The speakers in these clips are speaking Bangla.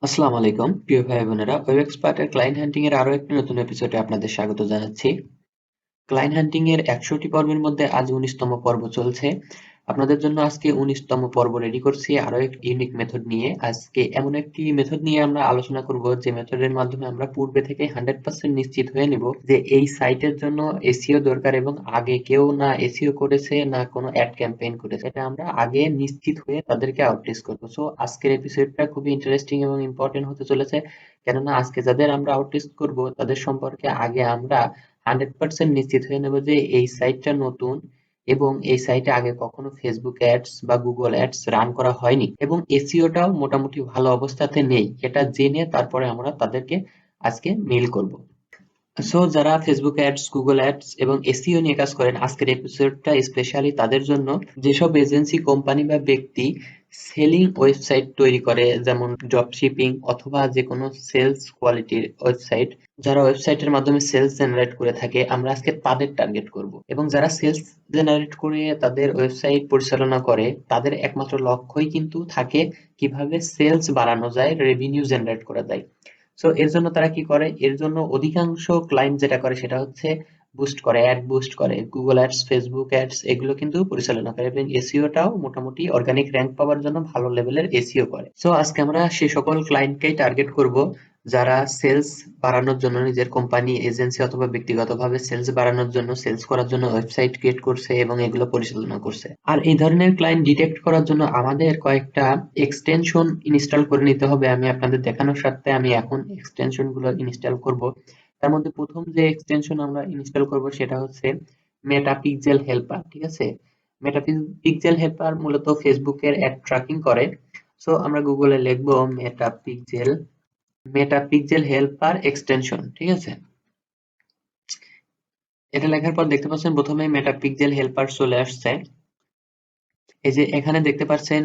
আসসালামু আলাইকুম প্রিয় ভাই বোনেরা, ওয়েব এক্সপার্টের ক্লায়েন্ট হান্টিং এর আরো একটি নতুন এপিসোডে আপনাদের স্বাগত জানাচ্ছি। ক্লায়েন্ট হান্টিং এর ১০০টি পর্বের মধ্যে আজ ১৯তম পর্ব চলছে। আপনাদের জন্য আজকে ১৯তম পর্ব রেডি করছি আরো এক ইউনিক মেথড নিয়ে। আজকে এমন একটি মেথড নিয়ে আমরা আলোচনা করব যে মেথডের মাধ্যমে আমরা পূর্বে থেকে 100% নিশ্চিত হয়ে নিব যে এই সাইটের জন্য এসইও দরকার এবং আগে কেউ না এসইও করেছে না কোনো অ্যাড ক্যাম্পেইন করেছে, এটা আমরা আগে নিশ্চিত হয়ে তাদেরকে আউটরিচ করবো। সো আজকের এপিসোডটা খুবই ইন্টারেস্টিং এবং ইম্পর্টেন্ট হতে চলেছে, কেননা আজকে যাদের আমরা আউটরিচ করব তাদের সম্পর্কে আগে আমরা 100% নিশ্চিত হয়ে নেব যে এই সাইটটা নতুন এবং এই সাইটে আগে কখনো ফেসবুক অ্যাডস বা গুগল অ্যাডস রান করা হয়নি এবং এসইওটাও মোটামুটি ভালো অবস্থাতে নেই। এটা জেনে তারপরে আমরা তাদেরকে আজকে মেইল করব। সো যারা ফেসবুক অ্যাডস, গুগল অ্যাডস এবং এসইও নিয়ে কাজ করেন, আজকের এপিসোডটা স্পেশালি তাদের জন্য। যেসব এজেন্সি, কোম্পানি বা ব্যক্তি সেলিং ওয়েবসাইট তৈরি করে, যেমন ড্রপ শিপিং অথবা যে কোনো সেলস কোয়ালিটির ওয়েবসাইট, যারা ওয়েবসাইটের মাধ্যমে সেলস জেনারেট করে থাকে, আমরা আজকে তাদের টার্গেট করব। এবং যারা সেলস জেনারেট করে তাদের ওয়েবসাইট পরিচালনা করে, তাদের একমাত্র লক্ষ্যই কিন্তু থাকে কিভাবে সেলস বাড়ানো যায়, রেভিনিউ জেনারেট করা যায়। সো এর জন্য তারা কি করে, এর জন্য অধিকাংশ ক্লায়েন্ট যেটা করে সেটা হচ্ছে বুস্ট করে, অ্যাড বুস্ট করে, গুগল অ্যাডস, ফেসবুক অ্যাডস এগুলো কিন্তু পরিচালনা করে এবং এসইওটাও মোটামুটি অর্গানিক র্যাঙ্ক পাওয়ার জন্য ভালো লেভেলের এসইও করে। সো আজকে আমরা সে সকল ক্লায়েন্টকেই টার্গেট করব যারা সেলস বাড়ানোর জন্য, নিজের কোম্পানি, এজেন্সি অথবা ব্যক্তিগতভাবে সেলস বাড়ানোর জন্য, সেলস করার জন্য ওয়েবসাইট ক্রিয়েট করছে এবং এগুলো পরিচালনা করছে। আর এই ধরনের ক্লায়েন্ট ডিটেক্ট করার জন্য আমাদের কয়েকটা এক্সটেনশন ইনস্টল করে নিতে হবে। আমি আপনাদের দেখানোর স্বার্থে আমি এখন এক্সটেনশন গুলো ইনস্টল করব। তার মধ্যে প্রথম যে এক্সটেনশন আমরা ইনস্টল করব সেটা হচ্ছে মেটা পিক্সেল হেল্পার। ঠিক আছে, মেটা পিক্সেল হেল্পার মূলত ফেসবুকের অ্যাড ট্র্যাকিং করে। সো আমরা গুগলে লিখবো মেটা পিক্সেল হেল্পার এক্সটেনশন। ঠিক আছে, এটা লেখার পর দেখতে পাচ্ছেন প্রথমে মেটা পিক্সেল হেল্পার চলে আসছে। এই যে এখানে দেখতে পাচ্ছেন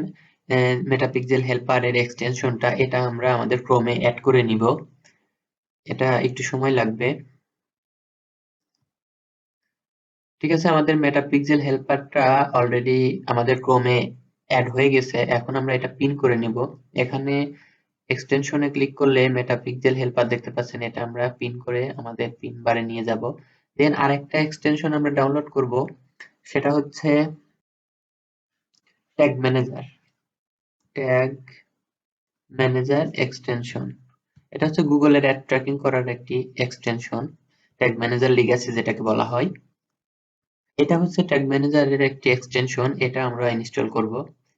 মেটা পিক্সেল হেল্পারের এক্সটেনশনটা, এটা আমরা আমাদের ক্রোমে অ্যাড করে নিব। এটা একটু সময় লাগবে। ঠিক আছে, আমাদের মেটা পিক্সেল হেল্পারটা অলরেডি আমাদের ক্রোমে অ্যাড হয়ে গেছে। এখন আমরা এটা পিন করে নিব। এখানে এক্সটেনশনে ক্লিক করলে মেটা পিক্সেল হেল্পার দেখতে পাচ্ছেন, এটা আমরা পিন করে আমাদের পিন বারে নিয়ে যাব। দেন আরেকটা এক্সটেনশন আমরা ডাউনলোড করব, সেটা হচ্ছে tag manager. Tag manager extension, এটা হচ্ছে গুগলের অ্যাড ট্র্যাকিং করার একটি এক্সটেনশন, ট্যাগ ম্যানেজার লিগ্যাসি যেটাকে বলা হয়। এটা হচ্ছে ট্যাগ ম্যানেজারের একটি এক্সটেনশন, এটা আমরা ইনস্টল করব,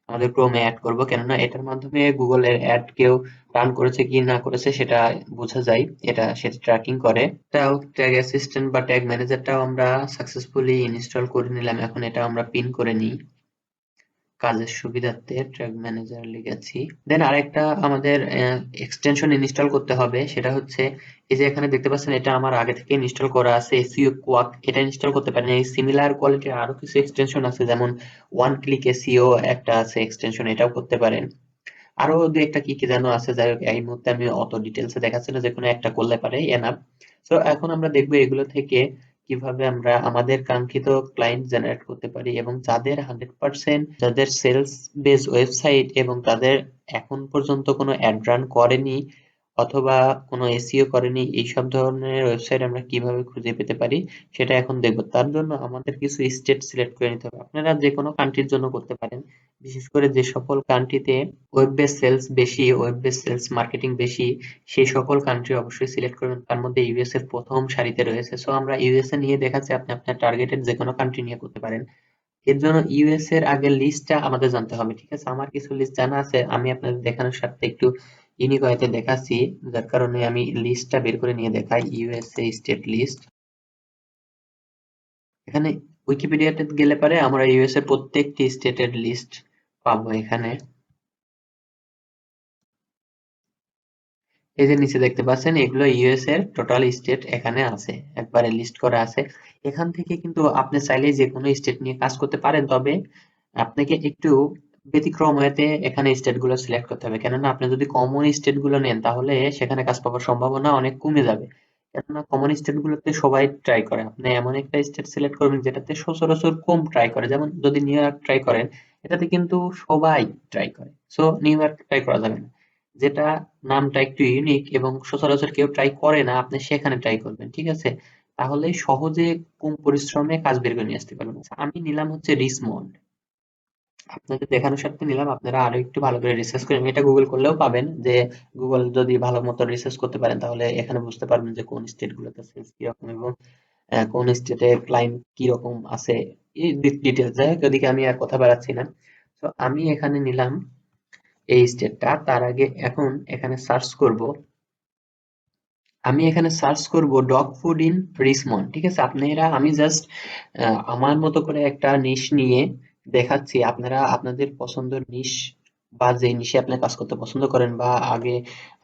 আমাদের ক্রোমে অ্যাড করব, কেননা এটার মাধ্যমে গুগলের অ্যাড কেউ রান করেছে কি না করেছে সেটা বোঝা যায়, এটা সেটা ট্র্যাকিং করে। এটাও ট্যাগ অ্যাসিস্ট্যান্ট বা ট্যাগ ম্যানেজারটাও আমরা সাকসেসফুলি ইনস্টল করে নিলাম। এখন এটা আমরা পিন করে নিই কাজের সুবিধার্থে, ট্র্যাক ম্যানেজার লিখেছি। দেন আরেকটা আমাদের এক্সটেনশন ইনস্টল করতে হবে, সেটা হচ্ছে এই যে এখানে দেখতে পাচ্ছেন, এটা আমার আগে থেকে ইনস্টল করা আছে, এসইও কোয়াক। এটা ইনস্টল করতে পারেন। এই সিমিলার কোয়ালিটির আরো কিছু এক্সটেনশন আছে, যেমন ওয়ান ক্লিক এসইও একটা আছে এক্সটেনশন, এটাও করতে পারেন। আরো দু একটা কি কি যেন আছে, যাই হোক এই মুহূর্তে আমি অত ডিটেলসে দেখাচ্ছি না, যে কোনো একটা করলে পারে এনাফ। তো এখন আমরা দেখবো এগুলো থেকে কিভাবে আমরা আমাদের কাঙ্ক্ষিত ক্লায়েন্ট জেনারেট করতে পারি এবং যাদের 100%, যাদের সেলস বেস ওয়েবসাইট এবং তাদের এখন পর্যন্ত কোনো অ্যাড রান করেনি অথবা কোনো এসইও করেনি, এইসব ধরনের ওয়েবসাইট আমরা কিভাবে খুঁজে পেতে পারি সেটা এখন দেখবো। তার জন্য আমাদের কিছু স্টেট সিলেক্ট করে নিতে হবে। আপনারা যে কোনো কান্ট্রির জন্য করতে পারেন, বিশেষ করে যে সকল কান্ট্রিতে ওয়েব বেস সেলস বেশি, ওয়েব বেস সেলস মার্কেটিং বেশি, সেই সকল কান্ট্রি অবশ্যই সিলেক্ট করবেন। তার মধ্যে ইউএস এর প্রথম সারিতে রয়েছে। সো আমরা ইউএস এ নিয়ে দেখাচ্ছি, আপনি আপনার টার্গেটেড যে কোনো কান্ট্রি নিয়ে করতে পারেন। এর জন্য ইউএস এর আগের লিস্টটা আমাদের জানতে হবে। ঠিক আছে, আমার কিছু লিস্ট জানা আছে, আমি আপনাদের দেখানোর সাথে একটু ইউনিক ওয়েতে দেখাচ্ছি, যার কারণে আমি লিস্টটা বের করে নিয়ে দেখাই। ইউএসএ স্টেট লিস্ট, এখানে উইকিপিডিয়াতে গেলে পারে আমরা ইউএস এর প্রত্যেকটি স্টেটের লিস্ট পাবো। এখানে এই যে নিচে দেখতে পাচ্ছেন, এগুলো ইউএস এর টোটাল স্টেট এখানে আছে, একবারে লিস্ট করা আছে। এখান থেকে কিন্তু আপনি চাইলেই যে কোনো স্টেট নিয়ে কাজ করতে পারেন, তবে আপনাকে একটু ব্যতিক্রম হতে এখানে স্টেট গুলো সিলেক্ট করতে হবে, কেননা আপনি যদি কমন স্টেট গুলো নেন তাহলে সেখানে কাজ পাওয়ার সম্ভাবনা অনেক কমে যাবে। কেননা কমন স্টেট গুলোতে সবাই ট্রাই করে, আপনি এমন একটা স্টেট সিলেক্ট করবেন যেটাতে সচরাচর কম ট্রাই করে। যেমন যদি নিউ ইয়র্ক ট্রাই করেন, এটাতে কিন্তু সবাই ট্রাই করে, সো নিউ ইয়র্ক ট্রাই করা যাবে না। যেটা নামটা একটু ইউনিক এবং সচরাচর কেউ ট্রাই করে না, আপনি সেখানে ট্রাই করবেন, ঠিক আছে? তাহলে সহজে কম পরিশ্রমে কাজ বের করে নিয়ে আসতে পারবেন। আমি নিলাম হচ্ছে রিসমন্ড, আপনাদের দেখানোর স্বার্থে নিলাম, আপনারা আরো একটু ভালো করে রিসার্চ করেন, এটা গুগল করলেও পাবেন, যে গুগল যদি ভালো মতো রিসার্চ করতে পারেন তাহলে এখানে বুঝতে পারবেন যে কোন স্টেট গুলোতে সেলস কিরকম এবং কোন স্টেটে ক্লায়েন্ট কিরকম আছে, এই ডিটেলস। যাই হোক, ওদিকে আমি আর কথা বাড়াচ্ছি না। তো আমি এখানে নিলাম এই স্টেটটা। তার আগে এখন এখানে সার্চ করব, আমি এখানে সার্চ করব ডগ ফুড ইন রিসমন্ড, ঠিক আছে? আপনারা, আমি জাস্ট আমার মতো করে একটা নিশ নিয়ে দেখাচ্ছি, আপনারা আপনাদের পছন্দের নিশ বা যে নিশে আপনি কাজ করতে পছন্দ করেন বা আগে,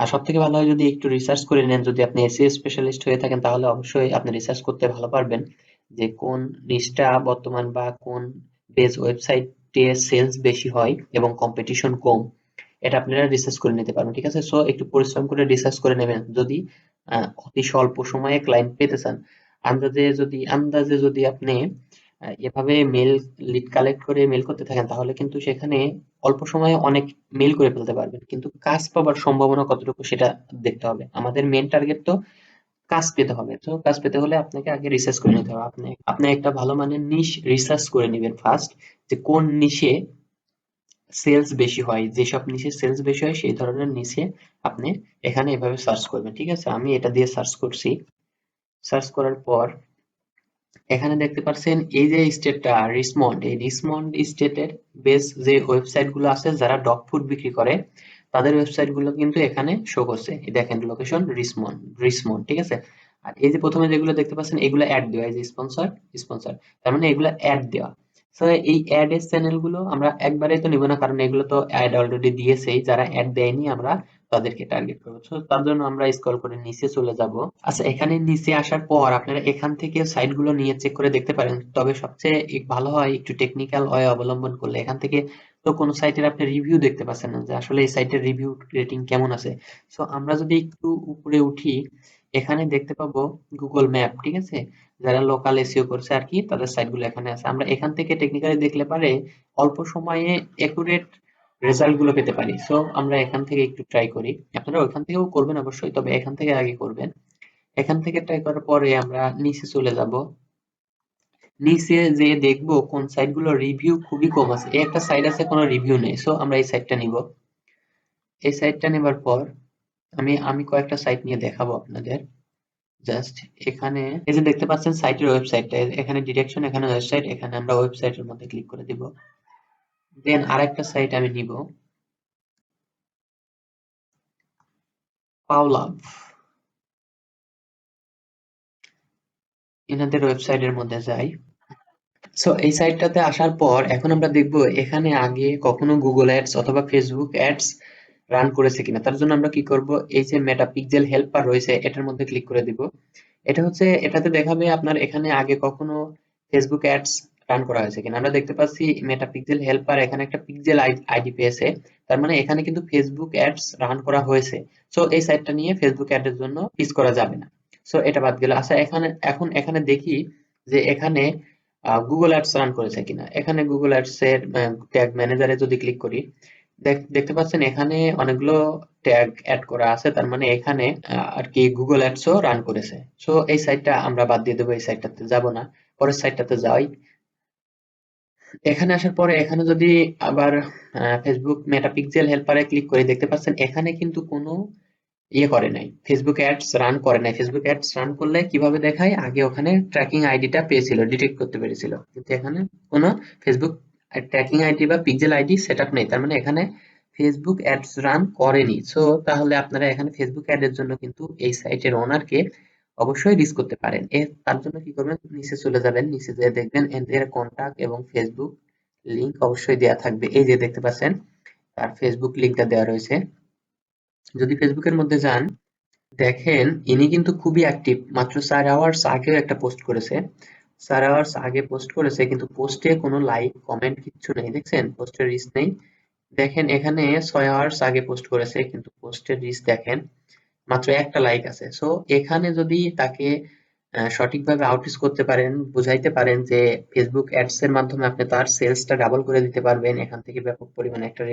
আর সব থেকে ভালো হয় যদি একটু রিসার্চ করে নেন, যদি আপনি এসইও স্পেশালিস্ট হয়ে থাকেন তাহলে অবশ্যই আপনি রিসার্চ করতে ভালো পারবেন যে কোন নিশটা বর্তমান বা কোন বেস ওয়েবসাইটে সেলস বেশি হয় এবং কম্পিটিশন কম, এটা আপনারা রিসার্চ করে নিতে পারবেন, ঠিক আছে? সো একটু পরিশ্রম করে রিসার্চ করে নেবেন যদি অতি স্বল্প সময়ে ক্লায়েন্ট পেতে চান। আন্দাজে যদি আপনি এভাবে মেল লিড কালেক্ট করে মেল করতে থাকেন তাহলে কিন্তু সেখানে অল্প সময়ে অনেক মেল করে ফেলতে পারবেন, কিন্তু কাজ পাওয়ার সম্ভাবনা কতটুকু সেটা দেখতে হবে। আমাদের মেন টার্গেট তো কাজ পেতে হবে। তো কাজ পেতে হলে আপনাকে আগে রিসার্চ করে নিতে হবে। আপনি একটা ভালো মানের নিশ রিসার্চ করে নেবেন ফার্স্ট, যে কোন নিশে সেলস বেশি হয়, যেসব নিচে সেলস বেশি হয় সেই ধরনের নিচে আপনি এখানে এভাবে সার্চ করবেন, ঠিক আছে? আমি এটা দিয়ে সার্চ করছি। সার্চ করার পর এখানে দেখতে পাচ্ছেন এই যে স্টেটটা রিসমন্ড, এই রিসমন্ড স্টেটের বেস যে ওয়েবসাইট গুলো আছে যারা ডগ ফুড বিক্রি করে তাদের ওয়েবসাইট গুলো কিন্তু এখানে শো করছে। এই দেখেন লোকেশন রিসমন্ড, রিসমন্ড, ঠিক আছে? আর এই যে প্রথমে যেগুলো দেখতে পাচ্ছেন এগুলো অ্যাড দেওয়া, এই যে স্পন্সর, স্পন্সর, তার মানে এগুলো অ্যাড দেওয়া। তো এই অ্যাড এর চ্যানেল গুলো আমরা একবারে তো নিব না, কারণ এগুলো তো অ্যাড অলরেডি দিয়েছেই, যারা অ্যাড দেয়নি আমরা তাদেরকে টার্গেট করবো। তো তার জন্য আমরা স্ক্রল করে নিচে চলে যাব। আচ্ছা, এখানে নিচে আসার পর আপনারা এখান থেকে সাইট গুলো নিয়ে চেক করে দেখতে পারেন, তবে সবচেয়ে ভালো হয় একটু টেকনিক্যাল ওয়ে অবলম্বন করলে। এখান থেকে তো কোনো সাইটের আপনি রিভিউ দেখতে পাচ্ছেন না যে আসলে এই সাইটের রিভিউ রেটিং কেমন আছে। সো আমরা যদি একটু উপরে উঠি, এখানে দেখতে পাবো গুগল ম্যাপ, ঠিক আছে? যারা লোকাল এসইও করছে আর কি তাদের সাইট গুলো এখানে আছে। আমরা এখান থেকে টেকনিক্যালি দেখলে পারে অল্প সময়ে একুরেট রেজাল্ট গুলো পেতে পারি। সো আমরা এখান থেকে একটু ট্রাই করি, আপনারা ওইখান থেকেও করবেন অবশ্যই, তবে এখান থেকে আগে করবেন। এখান থেকে ট্রাই করার পরে আমরা নিচে চলে যাব। নিচে যে দেখবো কোন সাইট গুলো রিভিউ খুবই কম আছে, এই একটা সাইট আছে কোনো রিভিউ নেই, সো আমরা এই সাইটটা নিব। এই সাইটটা নেবার পর আমি কয়েকটা সাইট নিয়ে দেখাবো আপনাদের। জাস্ট এখানে এই যে দেখতে পাচ্ছেন সাইটের ওয়েবসাইটটা, এখানে ডিরেকশন, এখানে ওয়েবসাইট, এখানে আমরা ওয়েবসাইটের মধ্যে ক্লিক করে দিব। দেন আরেকটা সাইট আমি নিব, পাওলাভ, এনাদের ওয়েবসাইটের মধ্যে যাই। সো এই সাইটটাতে আসার পর এখন আমরা দেখব এখানে আগে কখনো গুগল অ্যাডস অথবা ফেসবুক অ্যাডস রান করেছে কিনা। তার জন্য আমরা কি করব, এই যে মেটা পিক্সেল হেল্পার রয়েছে এটার মধ্যে ক্লিক করে দিব। এটা হচ্ছে, এটাতে দেখাবে আপনার এখানে আগে কখনো ফেসবুক অ্যাডস রান করা হয়েছে কিনা। আমরা দেখতে পাচ্ছি মেটা পিক্সেল হেল্পার এখানে একটা পিক্সেল আইডি পেয়েছে, তার মানে এখানে কিন্তু ফেসবুক অ্যাডস রান করা হয়েছে। সো এই সাইটটা নিয়ে ফেসবুক অ্যাড এর জন্য পিস করা যাবে না। সো এটা বাদ গেল। আচ্ছা, এখানে দেখি যে এখানে গুগল অ্যাডস রান করেছে কিনা। এখানে গুগল অ্যাডস এর ট্যাগ ম্যানেজারে যদি ক্লিক করি, দেখতে পাচ্ছেন এখানে অনেকগুলো ট্যাগ অ্যাড করা আছে, তার মানে এখানে আর কি গুগল অ্যাডসও রান করেছে। সো এই সাইটটা আমরা বাদ দিয়ে দেবো, এই সাইটটাতে যাব না, পরের সাইটটাতে যাই। এখানে আসার পরে এখানে যদি আবার ফেসবুক মেটা পিক্সেল হেল্পারে ক্লিক করি, দেখতে পাচ্ছেন এখানে কিন্তু কোনো ইয়ে করে নাই, ফেসবুক অ্যাডস রান করে নাই। ফেসবুক অ্যাডস রান করলে কিভাবে দেখায়, আগে ওখানে ট্র্যাকিং আইডিটা পেয়েছিল, ডিটেক্ট করতে পেরেছিল, কিন্তু এখানে কোনো ফেসবুক ট্র্যাকিং আইডি বা পিক্সেল আইডি সেট আপ নেই, তার মানে এখানে ফেসবুক অ্যাডস রান করেনি। সো তাহলে আপনারা এখানে ফেসবুক অ্যাড এর জন্য কিন্তু এই সাইটের ওনারকে অবশ্যই রিচ করতে পারেন। তার জন্য কি করবেন, নিচে চলে যাবেন, নিচে যেয়ে দেখবেন এদের কন্টাক্ট এবং ফেসবুক লিংক অবশ্যই দেওয়া থাকবে। এই যে দেখতে পাচ্ছেন তার ফেসবুক লিংকটা দেওয়া রয়েছে। যদি ফেসবুকের মধ্যে যান, দেখেন ইনি কিন্তু খুবই অ্যাক্টিভ, মাত্র 4 আওয়ার্স আগেও একটা পোস্ট করেছে, 4 আওয়ার্স আগে পোস্ট করেছে, কিন্তু পোস্টে কোনো লাইক কমেন্ট কিচ্ছু নেই, দেখছেন পোস্টের রিচ নেই। দেখেন এখানে 6 আওয়ার্স আগে পোস্ট করেছে, কিন্তু পোস্টের রিচ দেখেন মাত্র একটা লাইক আছে। সো এখানে যদি তাকে সঠিকভাবে আউটরিচ করতে পারেন, বুঝাইতে পারেন যে ফেসবুক অ্যাডস এর মাধ্যমে আপনি তার সেলসটা ডাবল করে দিতে পারবেন, এখান থেকে ব্যাপক পরিমাণে একটা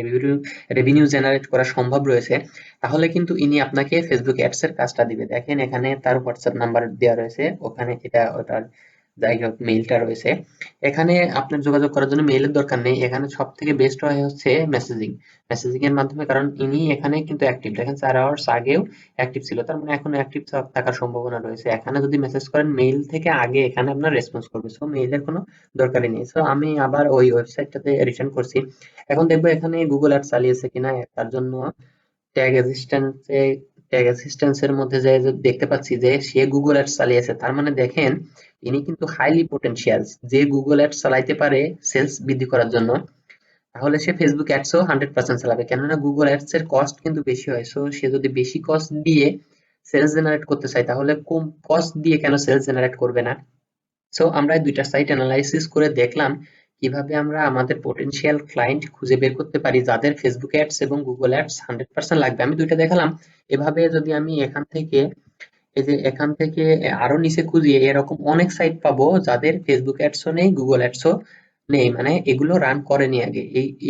রেভিনিউ জেনারেট করা সম্ভব রয়েছে, তাহলে কিন্তু ইনি আপনাকে ফেসবুক অ্যাডস এর কাজটা দিবে। দেখেন এখানে তার হোয়াটসঅ্যাপ নাম্বার দেওয়া রয়েছে, ওখানে এটা ওটার যাই হোক মেইলটা রয়েছে। এখানে আপনার যোগাযোগ করার জন্য মেইলের দরকার নেই, এখানে সব থেকে বেস্ট হয় হচ্ছে মেসেজিং এর মাধ্যমে, কারণ ইনি এখানে কিন্তু অ্যাক্টিভ, দেখেন 4 আওয়ার্স আগেও অ্যাক্টিভ ছিল, তার মানে এখনো অ্যাক্টিভ থাকার সম্ভাবনা রয়েছে। এখানে যদি মেসেজ করেন মেইল থেকে আগে এখানে আপনার রেসপন্স করবে, সো মেইলের কোনো দরকারই নেই। সো আমি আবার ওই ওয়েবসাইটটাতে রিটার্ন করছি। এখন দেখবো এখানে গুগল অ্যাড চালিয়েছে কিনা, তার জন্য ট্যাগ অ্যাসিস্ট্যান্সে ট্যাগ অ্যাসিস্ট্যান্সের মধ্যে যে দেখতে পাচ্ছি যে সে গুগল অ্যাডস চালিয়েছে, তার মানে দেখেন ইনি কিন্তু হাইলি পোটেনশিয়াল, যে গুগল অ্যাডস চালাইতে পারে সেলস বৃদ্ধি করার জন্য, তাহলে সে ফেসবুক অ্যাডসও 100% চালাবে, কেননা গুগল অ্যাডস এর কস্ট কিন্তু বেশি হয়। সো সে যদি বেশি কস্ট দিয়ে সেলস জেনারেট করতে চায়, তাহলে কম কস্ট দিয়ে কেন সেলস জেনারেট করবে না। সো আমরা এই দুইটা সাইট অ্যানালাইসিস করে দেখলাম কিভাবে আমরা আমাদের পোটেনশিয়াল ক্লায়েন্ট খুঁজে বের করতে পারি যাদের ফেসবুক অ্যাডস এবং গুগল অ্যাডস 100% লাগবে। আমি দুইটা দেখালাম, এভাবে যদি আমি এখান থেকে এই যে এখান থেকে আরো নিচে খুঁজি, এরকম অনেক সাইট পাবো যাদের ফেসবুক অ্যাডসও নেই, গুগল অ্যাডসও নেই, মানে এগুলো রান করেনি আগে,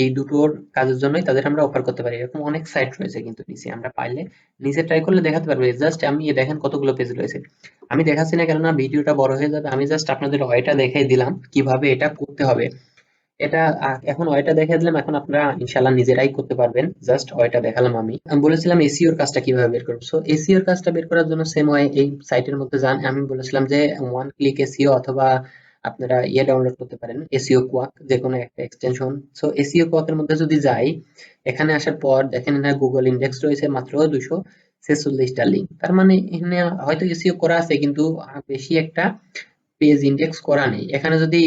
এই দুটোর কাজের জন্যই তাদের আমরা অফার করতে পারি। এরকম অনেক সাইট রয়েছে কিন্তু নিচে, আমরা পাইলে নিচে ট্রাই করলে দেখাতে পারবো। জাস্ট আমি দেখেন কতগুলো পেজ রয়েছে, আমি দেখাচ্ছি না কেননা ভিডিওটা বড় হয়ে যাবে, আমি জাস্ট আপনাদের ওয়েটা দেখাই দিলাম কিভাবে এটা করতে হবে। এটা এখন ওইটা দেখাই দিলাম, এখন আপনারা ইনশাল্লাহ নিজেরাই করতে পারবেন। জাস্ট ওইটা দেখালাম। আমি বলেছিলাম এসইওর কাজটা কিভাবে বের করবো। সো এসইওর কাজটা বের করার জন্য সেম ওয়ে এই সাইটের মধ্যে যান, আমি বলেছিলাম যে ওয়ান ক্লিক এসইও, অথবা আপনারা ডাউনলোড করতে পারেন এসইও কোয়াক, যে কোনো একটা এক্সটেনশন। সো এসইও কোয়াকের মধ্যে যদি যাই, এখানে আসার পর দেখেন না গুগল ইন্ডেক্স রয়েছে মাত্র 246টা লিঙ্ক, তার মানে এখানে হয়তো এসইও করা আছে কিন্তু বেশি একটা পেজ ইন্ডেক্স করা নেই। এখানে যদি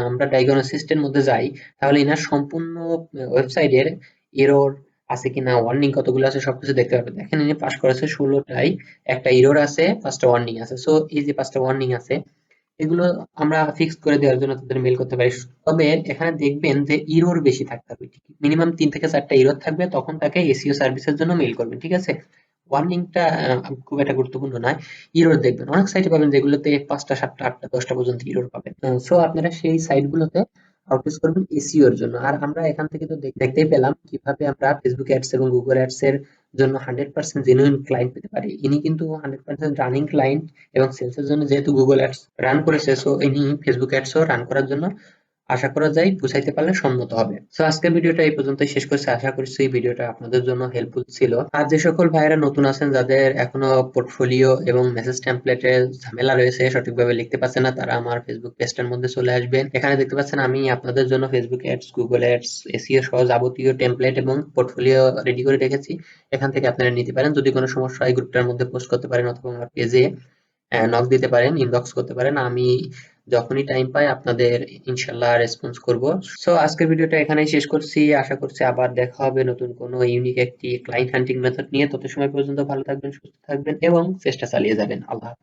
আমরা ডায়াগনোসিস্টের মধ্যে যাই, তাহলে এনার সম্পূর্ণ ওয়েবসাইটের এরর আছে কিনা, ওয়ার্নিং কতগুলো আছে সবকিছু দেখতে পারবে। দেখেন ইনি পাস করেছে 16টাই, একটা এরর আছে, 5টা ওয়ার্নিং আছে। সো এই যে 5টা ওয়ার্নিং আছে, এগুলো আমরা ফিক্স করে দেওয়ার জন্য তাদের মেল করতে পারি। তবে এখানে দেখবেন যে ইরর বেশি থাকতে হবে, মিনিমাম 3 থেকে 4টা ইরর থাকবে, তখন তাকে এসইও সার্ভিসের জন্য মেল করবেন, ঠিক আছে। ওয়ার্নিংটা খুব একটা গুরুত্বপূর্ণ নয়। ইরর দেখবেন অনেক সাইটে পাবেন যেগুলোতে 5টা 7টা 8টা 10টা পর্যন্ত ইরর পাবেন। সো আপনারা সেই সাইটগুলোতে আউটরিচ করবেন এসইও এর জন্য। আর আমরা এখান থেকে তো দেখতেই পেলাম কিভাবে আমরা ফেসবুক অ্যাডস এবং গুগল অ্যাডস এর জন্য 100% জেনুইন ক্লায়েন্ট পেতে পারি। ইনি কিন্তু 100% রানিং ক্লায়েন্ট, এবং সেলসের জন্য যেহেতু গুগল অ্যাডস রান করেছে, সো ইনি ফেসবুক অ্যাডসও রান করার জন্য আশা করা যায় বুঝাইতে পারলে সম্মত হবে। সো আজকের ভিডিওটা এই পর্যন্তই শেষ করছি, আশা করছি এই ভিডিওটা আপনাদের জন্য হেল্পফুল ছিল। আর যে সকল ভাইয়েরা নতুন আছেন, যাদের এখনো পোর্টফোলিও এবং মেসেজ টেমপ্লেটের ঝামেলা রয়েছে, সঠিকভাবে লিখতে পারছেন না, তারা আমার ফেসবুক পেজটার মধ্যে চলে আসবেন। এখানে দেখতে পাচ্ছেন আমি আপনাদের জন্য Facebook ads, Google ads, SEO সহ যাবতীয় টেমপ্লেট এবং পোর্টফোলিও রেডি করে রেখেছি, এখান থেকে আপনারা নিতে পারেন। যদি কোনো সমস্যা হয় গ্রুপটার মধ্যে পোস্ট করতে পারেন, অথবা আমার পেজে নক দিতে পারেন, ইনবক্স করতে পারেন, আমি যখনই টাইম পাই আপনাদের ইনশাল্লাহ রেসপন্স করব। সো আজকের ভিডিওটা এখানেই শেষ করছি, আশা করছি আবার দেখা হবে নতুন কোনো ইউনিক একটি ক্লায়েন্ট হান্টিং মেথড নিয়ে। তত সময় পর্যন্ত ভালো থাকবেন, সুস্থ থাকবেন এবং চেষ্টা চালিয়ে যাবেন। আল্লাহ হাফেজ।